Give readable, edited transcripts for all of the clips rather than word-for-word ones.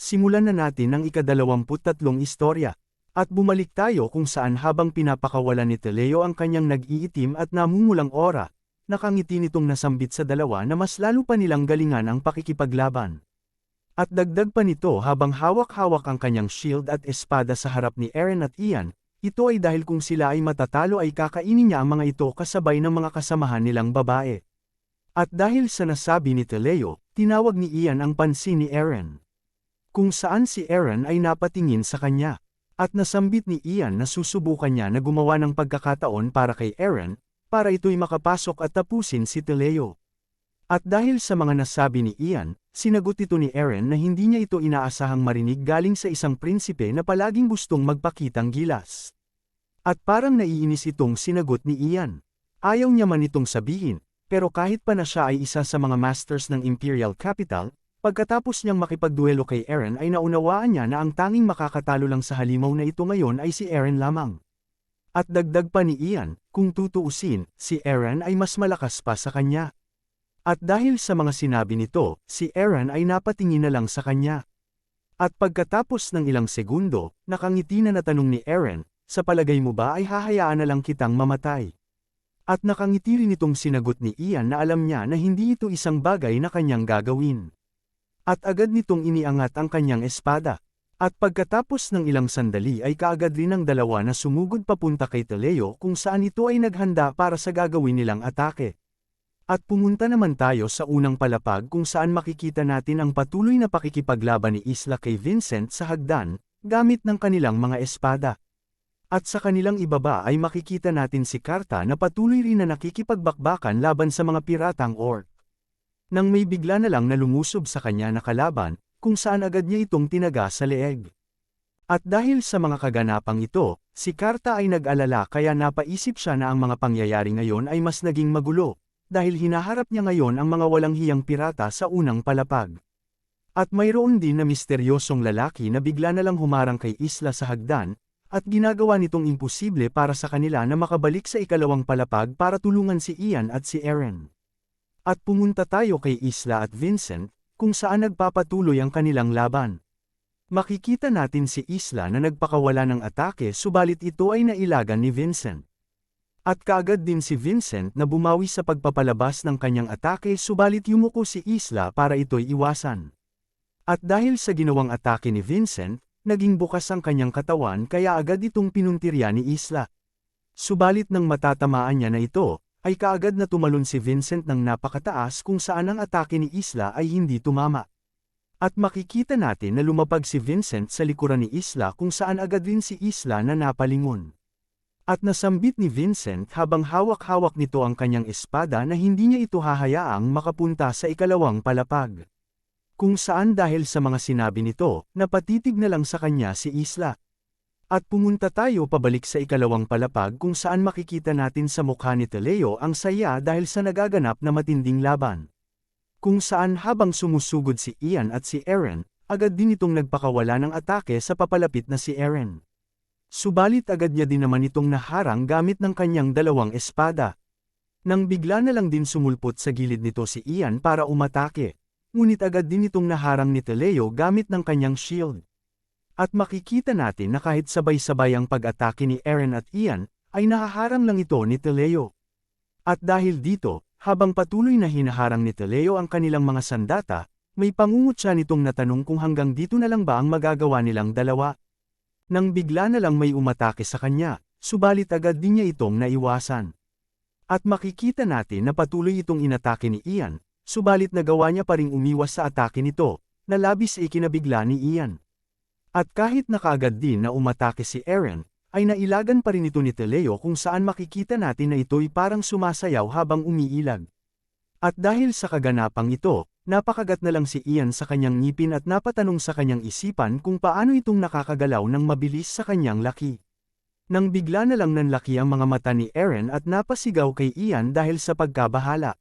simulan na natin ang ika-23 istorya. At bumalik tayo kung saan habang pinapakawalan ni Teleo ang kanyang nag-iitim at namumulang aura, nakangiti nitong nasambit sa dalawa na mas lalo pa nilang galingan ang pakikipaglaban. At dagdag pa nito habang hawak-hawak ang kanyang shield at espada sa harap ni Eren at Ian, ito ay dahil kung sila ay matatalo ay kakainin niya ang mga ito kasabay ng mga kasamahan nilang babae. At dahil sa nasabi ni Teleo, tinawag ni Ian ang pansin ni Eren. Kung saan si Eren ay napatingin sa kanya. At nasambit ni Ian na susubukan niya na gumawa ng pagkakataon para kay Eren, para ito'y makapasok at tapusin si Teleo. At dahil sa mga nasabi ni Ian, sinagot ito ni Eren na hindi niya ito inaasahang marinig galing sa isang prinsipe na palaging gustong magpakitang gilas. At parang naiinis itong sinagot ni Ian. Ayaw niya man itong sabihin, pero kahit pa na siya ay isa sa mga masters ng Imperial Capital, pagkatapos niyang makipagduelo kay Eren ay naunawaan niya na ang tanging makakatalo lang sa halimaw na ito ngayon ay si Eren lamang. At dagdag pa ni Ian, kung tutuusin, si Eren ay mas malakas pa sa kanya. At dahil sa mga sinabi nito, si Eren ay napatingin na lang sa kanya. At pagkatapos ng ilang segundo, nakangiti na natanong ni Eren, sa palagay mo ba ay hahayaan na lang kitang mamatay? At nakangiti rin itong sinagot ni Ian na alam niya na hindi ito isang bagay na kanyang gagawin. At agad nitong iniangat ang kanyang espada. At pagkatapos ng ilang sandali ay kaagad rin ang dalawa na sumugod papunta kay Teleo kung saan ito ay naghanda para sa gagawin nilang atake. At pumunta naman tayo sa unang palapag kung saan makikita natin ang patuloy na pakikipaglaban ni Isla kay Vincent sa hagdan, gamit ng kanilang mga espada. At sa kanilang ibaba ay makikita natin si Karta na patuloy rin na nakikipagbakbakan laban sa mga piratang orc. Nang may bigla na lang na lumusob sa kanya na kalaban, kung saan agad niya itong tinaga sa leeg. At dahil sa mga kaganapang ito, si Karta ay nag-alala kaya napaisip siya na ang mga pangyayari ngayon ay mas naging magulo, dahil hinaharap niya ngayon ang mga walang hiyang pirata sa unang palapag. At mayroon din na misteryosong lalaki na bigla na lang humarang kay Isla sa hagdan, at ginagawa nitong imposible para sa kanila na makabalik sa ikalawang palapag para tulungan si Ian at si Eren. At pumunta tayo kay Isla at Vincent, kung saan nagpapatuloy ang kanilang laban. Makikita natin si Isla na nagpakawala ng atake subalit ito ay nailagan ni Vincent. At kaagad din si Vincent na bumawi sa pagpapalabas ng kanyang atake subalit yumuko si Isla para ito'y iwasan. At dahil sa ginawang atake ni Vincent, naging bukas ang kanyang katawan kaya agad itong pinuntirya ni Isla. Subalit nang matatamaan niya na ito, ay kaagad na tumalon si Vincent ng napakataas kung saan ang atake ni Isla ay hindi tumama. At makikita natin na lumapag si Vincent sa likuran ni Isla kung saan agad din si Isla na napalingon. At nasambit ni Vincent habang hawak-hawak nito ang kanyang espada na hindi niya ito hahayaang makapunta sa ikalawang palapag. Kung saan dahil sa mga sinabi nito, napatitig na lang sa kanya si Isla. At pumunta tayo pabalik sa ikalawang palapag kung saan makikita natin sa mukha ni Teleo ang saya dahil sa nagaganap na matinding laban. Kung saan habang sumusugod si Ian at si Eren, agad din itong nagpakawala ng atake sa papalapit na si Eren. Subalit agad niya din naman itong naharang gamit ng kanyang dalawang espada. Nang bigla na lang din sumulpot sa gilid nito si Ian para umatake, ngunit agad din itong naharang ni Teleo gamit ng kanyang shield. At makikita natin na kahit sabay-sabay ang pag-atake ni Eren at Ian, ay nahaharang lang ito ni Teleo. At dahil dito, habang patuloy na hinaharang ni Teleo ang kanilang mga sandata, may pangungot siya nitong natanong kung hanggang dito na lang ba ang magagawa nilang dalawa. Nang bigla na lang may umatake sa kanya, subalit agad din niya itong naiwasan. At makikita natin na patuloy itong inatake ni Ian, subalit nagawa niya pa ring umiwas sa atake nito, na labis ikinabigla ni Ian. At kahit nakaagad din na umatake si Eren, ay nailagan pa rin ito ni Teleo kung saan makikita natin na ito'y parang sumasayaw habang umiilag. At dahil sa kaganapang ito, napakagat na lang si Ian sa kanyang ngipin at napatanong sa kanyang isipan kung paano itong nakakagalaw ng mabilis sa kanyang laki. Nang bigla na lang nanlaki ang mga mata ni Eren at napasigaw kay Ian dahil sa pagkabahala.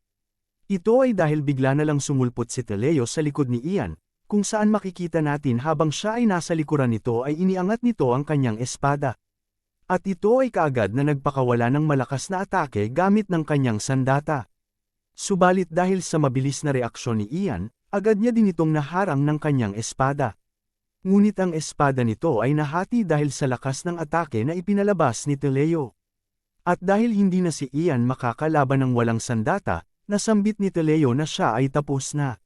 Ito ay dahil bigla na lang sumulpot si Teleo sa likod ni Ian, kung saan makikita natin habang siya ay nasa likuran nito ay iniangat nito ang kanyang espada. At ito ay kaagad na nagpakawala ng malakas na atake gamit ng kanyang sandata. Subalit dahil sa mabilis na reaksyon ni Ian, agad niya din itong naharang ng kanyang espada. Ngunit ang espada nito ay nahati dahil sa lakas ng atake na ipinalabas ni Teleo. At dahil hindi na si Ian makakalaban ng walang sandata, nasambit ni Teleo na siya ay tapos na.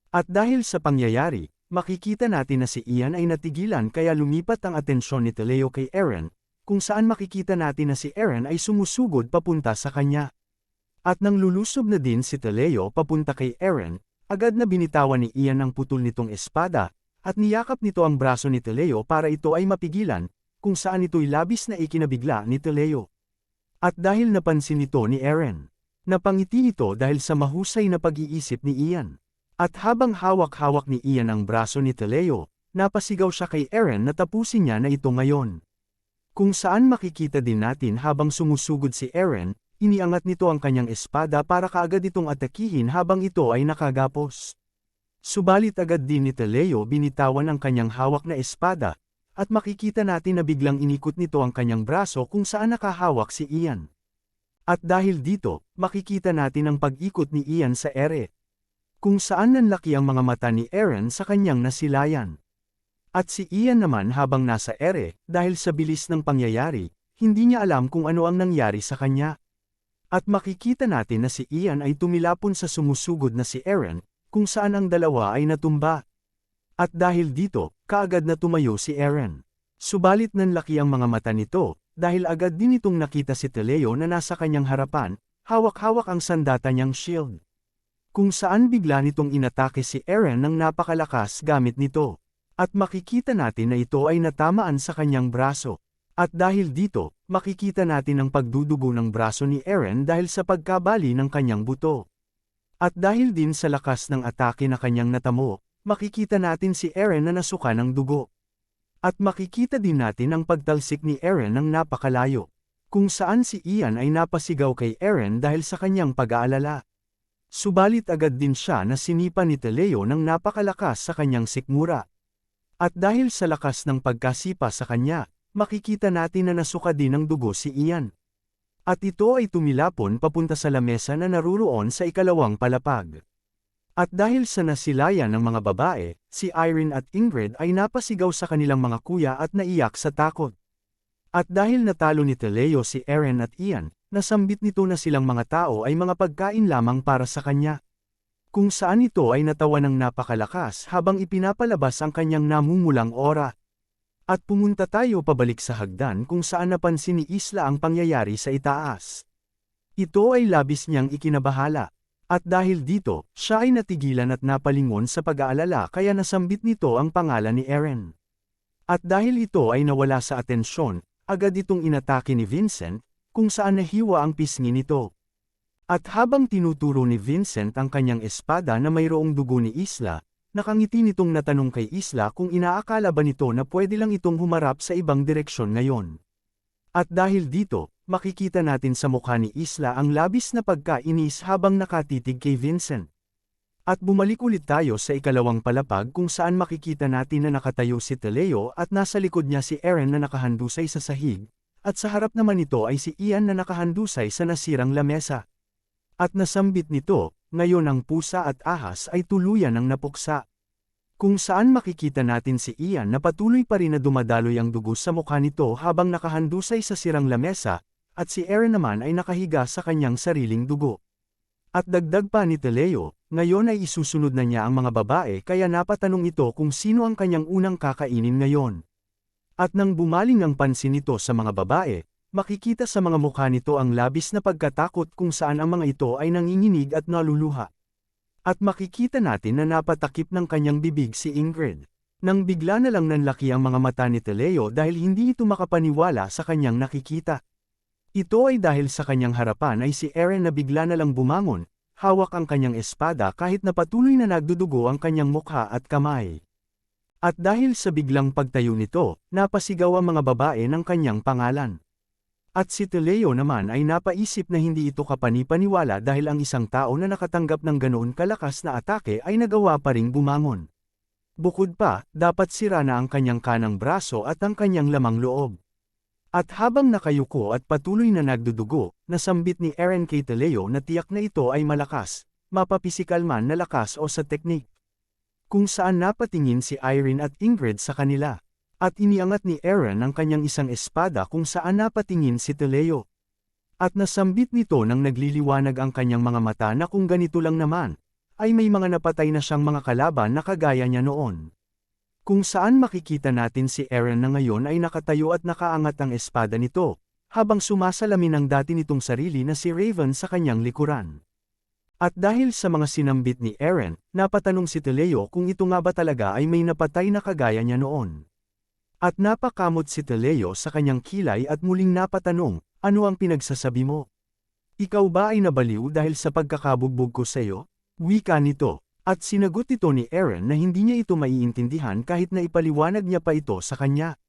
At dahil sa pangyayari, makikita natin na si Ian ay natigilan kaya lumipat ang atensyon ni Teleo kay Eren, kung saan makikita natin na si Eren ay sumusugod papunta sa kanya. At nang lulusob na din si Teleo papunta kay Eren, agad na binitawan ni Ian ang putol nitong espada, at niyakap nito ang braso ni Teleo para ito ay mapigilan, kung saan ito'y labis na ikinabigla ni Teleo. At dahil napansin ito ni Eren, napangiti ito dahil sa mahusay na pag-iisip ni Ian. At habang hawak-hawak ni Ian ang braso ni Teleo, napasigaw siya kay Eren na tapusin niya na ito ngayon. Kung saan makikita din natin habang sumusugod si Eren, iniangat nito ang kanyang espada para kaagad itong atakihin habang ito ay nakagapos. Subalit agad din ni Teleo binitawan ang kanyang hawak na espada, at makikita natin na biglang inikot nito ang kanyang braso kung saan nakahawak si Ian. At dahil dito, makikita natin ang pag-ikot ni Ian sa ere, kung saan nanlaki ang mga mata ni Eren sa kanyang nasilayan. At si Ian naman habang nasa ere, dahil sa bilis ng pangyayari, hindi niya alam kung ano ang nangyari sa kanya. At makikita natin na si Ian ay tumilapon sa sumusugod na si Eren, kung saan ang dalawa ay natumba. At dahil dito, kaagad na tumayo si Eren. Subalit nanlaki ang mga mata nito, dahil agad din itong nakita si Teleo na nasa kanyang harapan, hawak-hawak ang sandata niyang shield. Kung saan bigla nitong inatake si Eren ng napakalakas gamit nito. At makikita natin na ito ay natamaan sa kanyang braso. At dahil dito, makikita natin ang pagdudugo ng braso ni Eren dahil sa pagkabali ng kanyang buto. At dahil din sa lakas ng atake na kanyang natamo, makikita natin si Eren na nasuka ng dugo. At makikita din natin ang pagtalsik ni Eren ng napakalayo. Kung saan si Ian ay napasigaw kay Eren dahil sa kanyang pag-aalala. Subalit agad din siya na sinipa ni Teleo ng napakalakas sa kanyang sikmura. At dahil sa lakas ng pagkasipa sa kanya, makikita natin na nasuka din ng dugo si Ian. At ito ay tumilapon papunta sa lamesa na naruroon sa ikalawang palapag. At dahil sa nasilayan ng mga babae, si Irene at Ingrid ay napasigaw sa kanilang mga kuya at naiyak sa takot. At dahil natalo ni Teleo si Eren at Ian, nasambit nito na silang mga tao ay mga pagkain lamang para sa kanya. Kung saan ito ay natawa ng napakalakas habang ipinapalabas ang kanyang namumulang aura. At pumunta tayo pabalik sa hagdan kung saan napansin ni Isla ang pangyayari sa itaas. Ito ay labis niyang ikinabahala. At dahil dito, siya ay natigilan at napalingon sa pag-aalala kaya nasambit nito ang pangalan ni Eren. At dahil ito ay nawala sa atensyon, agad itong inatake ni Vincent, kung saan nahiwa ang pisngi nito. At habang tinuturo ni Vincent ang kanyang espada na mayroong dugo ni Isla, nakangiti nitong natanong kay Isla kung inaakala ba nito na pwede lang itong humarap sa ibang direksyon ngayon. At dahil dito, makikita natin sa mukha ni Isla ang labis na pagkainis habang nakatitig kay Vincent. At bumalik ulit tayo sa ikalawang palapag kung saan makikita natin na nakatayo si Teleo at nasa likod niya si Eren na nakahandusay sa sahig. At sa harap naman nito ay si Ian na nakahandusay sa nasirang lamesa. At nasambit nito, ngayon ang pusa at ahas ay tuluyan ng napuksa. Kung saan makikita natin si Ian na patuloy pa rin na dumadaloy ang dugo sa mukha nito habang nakahandusay sa sirang lamesa, at si Eren naman ay nakahiga sa kanyang sariling dugo. At dagdag pa ni Teleo, ngayon ay isusunod na niya ang mga babae kaya napatanong ito kung sino ang kanyang unang kakainin ngayon. At nang bumaling ang pansin nito sa mga babae, makikita sa mga mukha nito ang labis na pagkatakot kung saan ang mga ito ay nanginginig at naluluha. At makikita natin na napatakip ng kanyang bibig si Ingrid. Nang bigla na lang nanlaki ang mga mata ni Teleo dahil hindi ito makapaniwala sa kanyang nakikita. Ito ay dahil sa kanyang harapan ay si Eren na bigla na lang bumangon, hawak ang kanyang espada kahit na patuloy na nagdudugo ang kanyang mukha at kamay. At dahil sa biglang pagtayo nito, napasigaw ang mga babae ng kanyang pangalan. At si Teleo naman ay napaisip na hindi ito kapanipaniwala dahil ang isang tao na nakatanggap ng ganoon kalakas na atake ay nagawa pa ring bumangon. Bukod pa, dapat sira na ang kanyang kanang braso at ang kanyang lamang loob. At habang nakayuko at patuloy na nagdudugo, nasambit ni Eren kay Teleo na tiyak na ito ay malakas, mapapisikal man na lakas o sa teknik. kung saan napatingin si Irene at Ingrid sa kanila. At iniangat ni Eren ang kanyang isang espada kung saan napatingin si Teleo. At nasambit nito nang nagliliwanag ang kanyang mga mata na kung ganito lang naman, ay may mga napatay na siyang mga kalaban na kagaya niya noon. Kung saan makikita natin si Eren na ngayon ay nakatayo at nakaangat ang espada nito, habang sumasalamin ang dati nitong sarili na si Raven sa kanyang likuran. At dahil sa mga sinambit ni Eren, napatanong si Teleo kung ito nga ba talaga ay may napatay na kagaya niya noon. At napakamot si Teleo sa kanyang kilay at muling napatanong, ano ang pinagsasabi mo? Ikaw ba ay nabaliw dahil sa pagkakabugbog ko sa iyo? Wika nito. At sinagot ito ni Eren na hindi niya ito maiintindihan kahit na ipaliwanag niya pa ito sa kanya.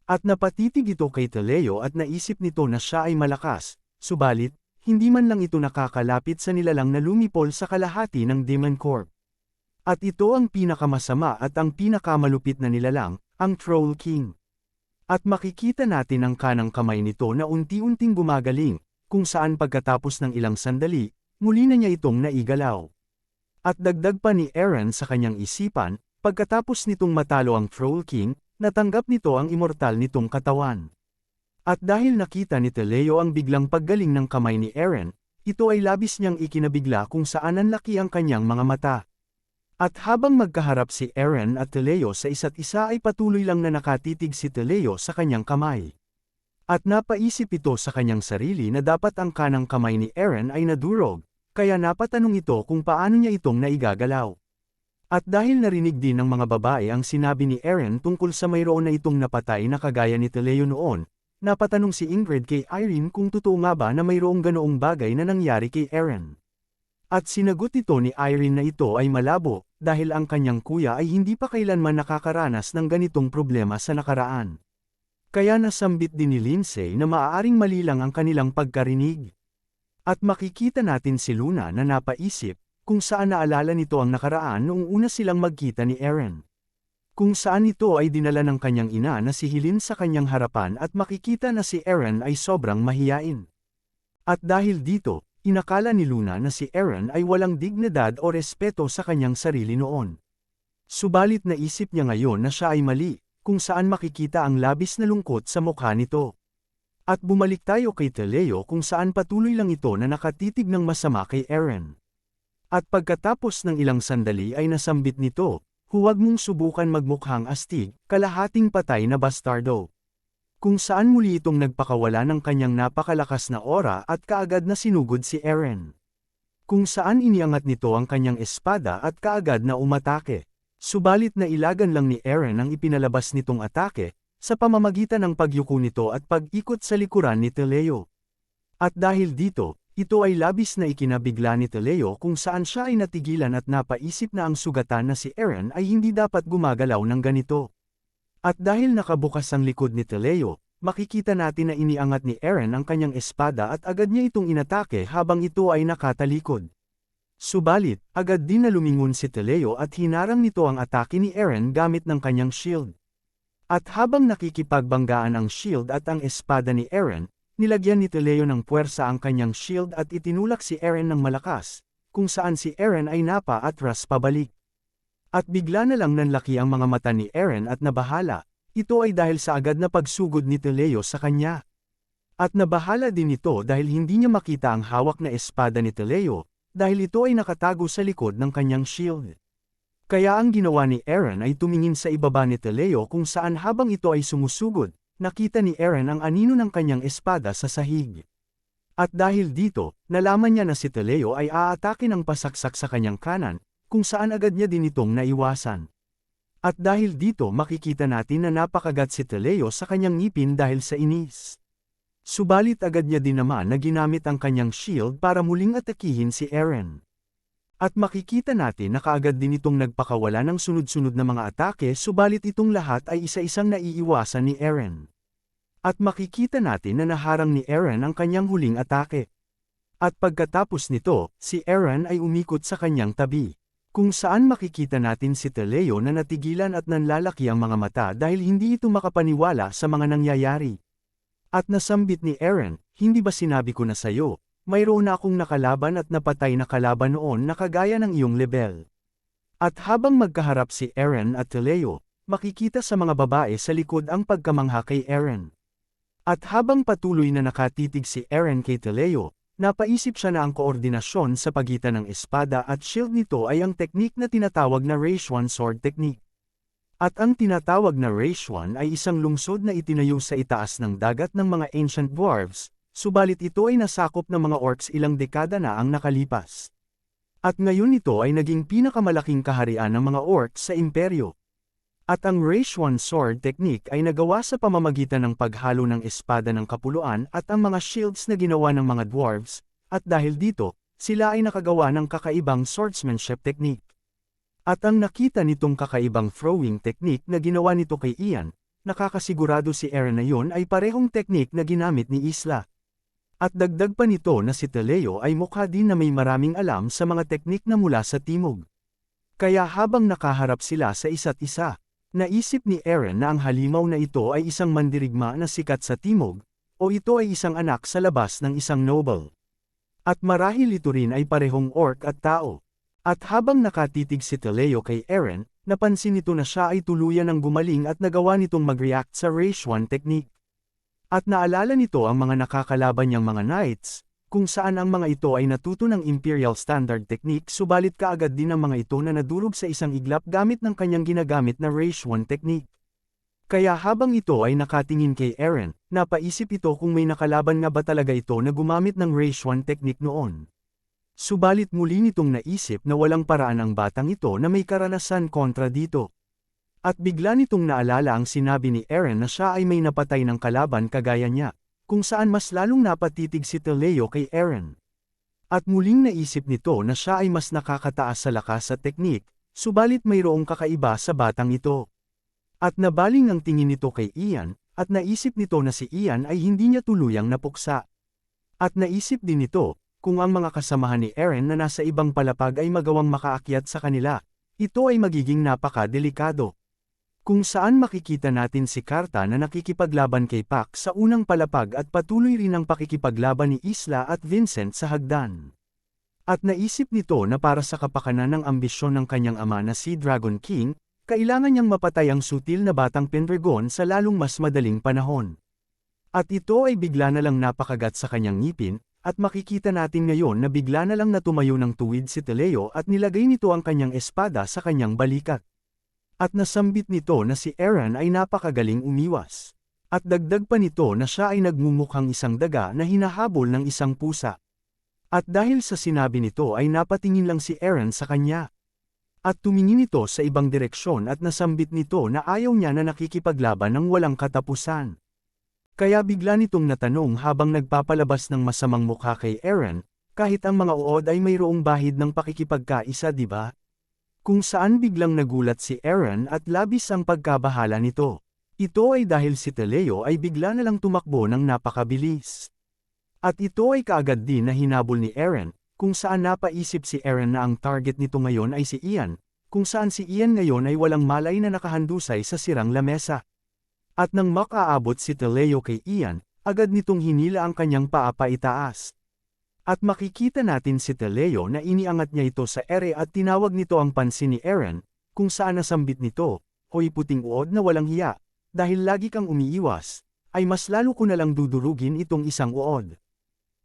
At napatitig ito kay Teleo at naisip nito na siya ay malakas, subalit, hindi man lang ito nakakalapit sa nilalang na lumipol sa kalahati ng Demon Corp. At ito ang pinakamasama at ang pinakamalupit na nilalang, ang Troll King. At makikita natin ang kanang kamay nito na unti-unting gumagaling, kung saan pagkatapos ng ilang sandali, muli na niya itong naigalaw. At dagdag pa ni Eren sa kanyang isipan, pagkatapos nitong matalo ang Troll King, natanggap nito ang immortal nitong katawan. At dahil nakita ni Teleo ang biglang paggaling ng kamay ni Eren, ito ay labis niyang ikinabigla kung saan nanlaki ang kanyang mga mata. At habang magkaharap si Eren at Teleo sa isa't isa ay patuloy lang na nakatitig si Teleo sa kanyang kamay. At napaisip ito sa kanyang sarili na dapat ang kanang kamay ni Eren ay nadurog, kaya napatanong ito kung paano niya itong naigagalaw. At dahil narinig din ng mga babae ang sinabi ni Eren tungkol sa mayroon na itong napatay na kagaya ni Teleo noon, napatanong si Ingrid kay Irene kung totoo nga ba na mayroong ganoong bagay na nangyari kay Eren. At sinagot ito ni Irene na ito ay malabo, dahil ang kanyang kuya ay hindi pa kailanman nakakaranas ng ganitong problema sa nakaraan. Kaya nasambit din ni Lindsay na maaaring mali lang ang kanilang pagkarinig. At makikita natin si Luna na napaisip, kung saan naalala nito ang nakaraan noong una silang magkita ni Eren. Kung saan ito ay dinala ng kanyang ina na si Hilin sa kanyang harapan at makikita na si Eren ay sobrang mahiyain. At dahil dito, inakala ni Luna na si Eren ay walang dignidad o respeto sa kanyang sarili noon. Subalit naisip niya ngayon na siya ay mali, kung saan makikita ang labis na lungkot sa mukha nito. At bumalik tayo kay Teleo kung saan patuloy lang ito na nakatitig ng masama kay Eren. At pagkatapos ng ilang sandali ay nasambit nito, huwag mong subukan magmukhang astig, kalahating patay na bastardo. Kung saan muli itong nagpakawala ng kanyang napakalakas na aura at kaagad na sinugod si Eren. Kung saan iniangat nito ang kanyang espada at kaagad na umatake. Subalit na ilagan lang ni Eren ang ipinalabas nitong atake, sa pamamagitan ng pagyuko nito at pag-ikot sa likuran ni Teleo. At dahil dito, ito ay labis na ikinabigla ni Teleo kung saan siya ay natigilan at napaisip na ang sugatan na si Eren ay hindi dapat gumagalaw ng ganito. At dahil nakabukas ang likod ni Teleo, makikita natin na iniangat ni Eren ang kanyang espada at agad niya itong inatake habang ito ay nakatalikod. Subalit, agad din na lumingon si Teleo at hinarang nito ang atake ni Eren gamit ng kanyang shield. At habang nakikipagbanggaan ang shield at ang espada ni Eren, nilagyan ni Teleo ng puwersa ang kanyang shield at itinulak si Eren ng malakas, kung saan si Eren ay napa-atras pabalik. At bigla na lang nanlaki ang mga mata ni Eren at nabahala, ito ay dahil sa agad na pagsugod ni Teleo sa kanya. At nabahala din ito dahil hindi niya makita ang hawak na espada ni Teleo, dahil ito ay nakatago sa likod ng kanyang shield. Kaya ang ginawa ni Eren ay tumingin sa ibaba ni Teleo kung saan habang ito ay sumusugod, nakita ni Eren ang anino ng kanyang espada sa sahig. At dahil dito, nalaman niya na si Teleo ay aatake ng pasaksak sa kanyang kanan, kung saan agad niya din itong naiwasan. At dahil dito makikita natin na napakagat si Teleo sa kanyang ngipin dahil sa inis. Subalit agad niya din naman na ginamit ang kanyang shield para muling atakihin si Eren. At makikita natin na kaagad din itong nagpakawala ng sunod-sunod na mga atake subalit itong lahat ay isa-isang naiiwasan ni Eren. At makikita natin na naharang ni Eren ang kanyang huling atake. At pagkatapos nito, si Eren ay umikot sa kanyang tabi. Kung saan makikita natin si Teleo na natigilan at nanlalaki ang mga mata dahil hindi ito makapaniwala sa mga nangyayari. At nasambit ni Eren, hindi ba sinabi ko na sayo, mayroon na akong nakalaban at napatay na kalaban noon na kagaya ng iyong level. At habang magkaharap si Eren at Leo, makikita sa mga babae sa likod ang pagkamangha kay Eren. At habang patuloy na nakatitig si Eren kay Leo, napaisip siya na ang koordinasyon sa pagitan ng espada at shield nito ay ang teknik na tinatawag na Reishuan Sword Technique. At ang tinatawag na Reishuan ay isang lungsod na itinayo sa itaas ng dagat ng mga ancient dwarves, subalit ito ay nasakop ng mga orcs ilang dekada na ang nakalipas. At ngayon ito ay naging pinakamalaking kaharian ng mga orcs sa imperyo. At ang Reishuan Sword Technique ay nagawa sa pamamagitan ng paghalo ng espada ng kapuluan at ang mga shields na ginawa ng mga dwarves, at dahil dito, sila ay nakagawa ng kakaibang swordsmanship technique. At ang nakita nitong kakaibang throwing technique na ginawa nito kay Ian, nakakasigurado si Eren na yon ay parehong technique na ginamit ni Isla. At dagdag pa nito na si Leo ay mukha din na may maraming alam sa mga teknik na mula sa timog. Kaya habang nakaharap sila sa isa't isa, naisip ni Eren na ang halimaw na ito ay isang mandirigma na sikat sa timog, o ito ay isang anak sa labas ng isang noble. At marahil ito rin ay parehong orc at tao. At habang nakatitig si Leo kay Eren, napansin nito na siya ay tuluyan ng gumaling at nagawa nitong mag-react sa Reishuan technique. At naalala nito ang mga nakakalaban niyang mga knights, kung saan ang mga ito ay natuto ng Imperial Standard Technique subalit kaagad din ang mga ito na nadurog sa isang iglap gamit ng kanyang ginagamit na Reishuan Technique. Kaya habang ito ay nakatingin kay Eren, napaisip ito kung may nakalaban nga ba talaga ito na gumamit ng Reishuan Technique noon. Subalit muli nitong naisip na walang paraan ang batang ito na may karanasan kontra dito. At bigla nitong naalala ang sinabi ni Eren na siya ay may napatay ng kalaban kagaya niya, kung saan mas lalong napatitig si Leo kay Eren. At muling naisip nito na siya ay mas nakakataas sa lakas at teknik, subalit mayroong kakaiba sa batang ito. At nabaling ang tingin nito kay Ian, at naisip nito na si Ian ay hindi niya tuluyang napuksa. At naisip din nito, kung ang mga kasamahan ni Eren na nasa ibang palapag ay magawang makaakyat sa kanila, ito ay magiging napaka-delikado. Kung saan makikita natin si Karta na nakikipaglaban kay Pac sa unang palapag at patuloy rin ang pakikipaglaban ni Isla at Vincent sa hagdan. At naisip nito na para sa kapakanan ng ambisyon ng kanyang ama na si Dragon King, kailangan niyang mapatay ang sutil na batang Pendragon sa lalong mas madaling panahon. At ito ay bigla na lang napakagat sa kanyang ngipin, at makikita natin ngayon na bigla na lang natumayo ng tuwid si Leo at nilagay nito ang kanyang espada sa kanyang balikat. At nasambit nito na si Eren ay napakagaling umiwas. At dagdag pa nito na siya ay nagmumukhang isang daga na hinahabol ng isang pusa. At dahil sa sinabi nito ay napatingin lang si Eren sa kanya. At tumingin ito sa ibang direksyon at nasambit nito na ayaw niya na nakikipaglaban ng walang katapusan. Kaya bigla nitong natanong habang nagpapalabas ng masamang mukha kay Eren, kahit ang mga uod ay mayroong bahid ng pakikipagkaisa, di ba? Kung saan biglang nagulat si Eren at labis ang pagkabahala nito. Ito ay dahil si Leo ay bigla na lang tumakbo ng napakabilis. At ito ay kaagad din na hinabol ni Eren, kung saan napaisip si Eren na ang target nito ngayon ay si Ian, kung saan si Ian ngayon ay walang malay na nakahandusay sa sirang lamesa. At nang makaabot si Leo kay Ian, agad nitong hinila ang kanyang paa paitaas. At makikita natin si Leo na iniangat niya ito sa ere at tinawag nito ang pansin ni Eren, kung saan nasambit nito, "Hoy puting uod na walang hiya, dahil lagi kang umiiwas, ay mas lalo ko na lang dudurugin itong isang uod."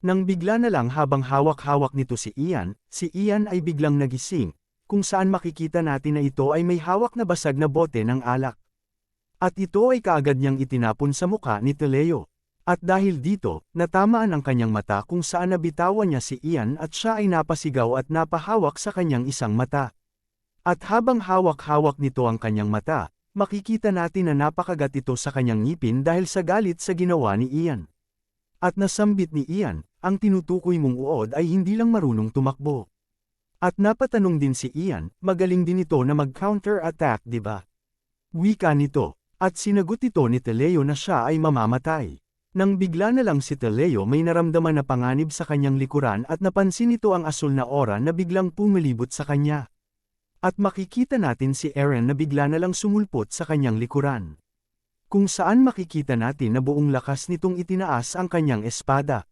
Nang bigla na lang habang hawak-hawak nito si Ian ay biglang nagising, kung saan makikita natin na ito ay may hawak na basag na bote ng alak. At ito ay kaagad niyang itinapon sa mukha ni Leo. At dahil dito, natamaan ang kanyang mata kung saan nabitawan niya si Ian at siya ay napasigaw at napahawak sa kanyang isang mata. At habang hawak-hawak nito ang kanyang mata, makikita natin na napakagat ito sa kanyang ngipin dahil sa galit sa ginawa ni Ian. At nasambit ni Ian, "Ang tinutukoy mong uod ay hindi lang marunong tumakbo." At napatanong din si Ian, "Magaling din ito na mag-counter-attack, di ba?" Wika nito, at sinagot ito ni Leo na siya ay mamamatay. Nang bigla na lang si Leo may naramdaman na panganib sa kanyang likuran at napansin nito ang asul na aura na biglang pumilibot sa kanya. At makikita natin si Eren na bigla na lang sumulpot sa kanyang likuran. Kung saan makikita natin na buong lakas nitong itinaas ang kanyang espada.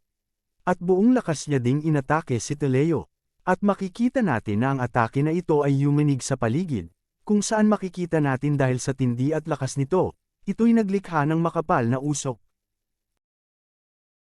At buong lakas niya ding inatake si Leo. At makikita natin na ang atake na ito ay yumanig sa paligid, kung saan makikita natin dahil sa tindi at lakas nito, ito'y naglikha ng makapal na usok.